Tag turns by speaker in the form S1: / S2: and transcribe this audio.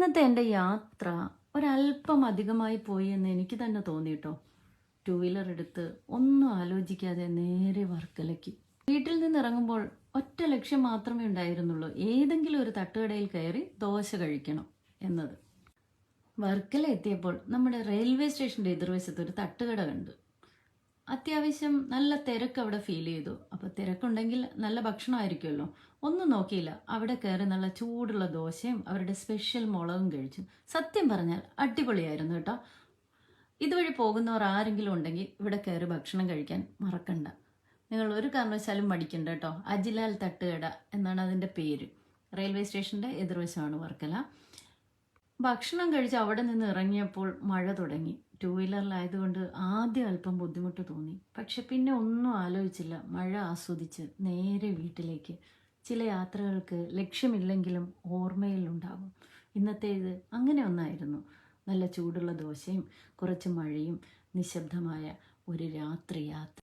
S1: ഇന്നത്തെ എൻ്റെ യാത്ര ഒരല്പം അധികമായി പോയി എന്ന് എനിക്ക് തന്നെ തോന്നിട്ടോ. ടൂ വീലർ എടുത്ത് ഒന്നും ആലോചിക്കാതെ നേരെ വർക്കലയ്ക്ക്. വീട്ടിൽ നിന്ന് ഇറങ്ങുമ്പോൾ ഒറ്റ ലക്ഷ്യം മാത്രമേ ഉണ്ടായിരുന്നുള്ളൂ, ഏതെങ്കിലും ഒരു തട്ടുകടയിൽ കയറി ദോശ കഴിക്കണം എന്നത്. വർക്കല എത്തിയപ്പോൾ നമ്മുടെ റെയിൽവേ സ്റ്റേഷൻ്റെ എതിർവശത്ത് ഒരു തട്ടുകട കണ്ടു. അത്യാവശ്യം നല്ല തിരക്ക് അവിടെ ഫീൽ ചെയ്തു. അപ്പോൾ തിരക്കുണ്ടെങ്കിൽ നല്ല ഭക്ഷണമായിരിക്കുമല്ലോ. ഒന്നും നോക്കിയില്ല, അവിടെ കയറി നല്ല ചൂടുള്ള ദോശയും അവരുടെ സ്പെഷ്യൽ മുളകും കഴിച്ചു. സത്യം പറഞ്ഞാൽ അടിപൊളിയായിരുന്നു കേട്ടോ. ഇതുവഴി പോകുന്നവർ ആരെങ്കിലും ഉണ്ടെങ്കിൽ ഇവിടെ കയറി ഭക്ഷണം കഴിക്കാൻ മറക്കണ്ട. നിങ്ങൾ ഒരു കാരണവശാലും മടിക്കണ്ട കേട്ടോ. അജിലാൽ തട്ടുകട എന്നാണ് അതിൻ്റെ പേര്. റെയിൽവേ സ്റ്റേഷൻ്റെ എതിർവശമാണ് വർക്കല. ഭക്ഷണം കഴിച്ച് അവിടെ നിന്ന് ഇറങ്ങിയപ്പോൾ മഴ തുടങ്ങി. ടൂ വീലറിലായതുകൊണ്ട് ആദ്യം അല്പം ബുദ്ധിമുട്ട് തോന്നി. പക്ഷെ പിന്നെ ഒന്നും ആലോചിച്ചില്ല, മഴ ആസ്വദിച്ച് നേരെ വീട്ടിലേക്ക്. ചില യാത്രകൾക്ക് ലക്ഷ്യമില്ലെങ്കിലും ഓർമ്മയിലുണ്ടാകും. ഇന്നത്തേത് അങ്ങനെ ഒന്നായിരുന്നു. നല്ല ചൂടുള്ള ദോശയും കുറച്ച് മഴയും നിശബ്ദമായ ഒരു രാത്രി യാത്ര.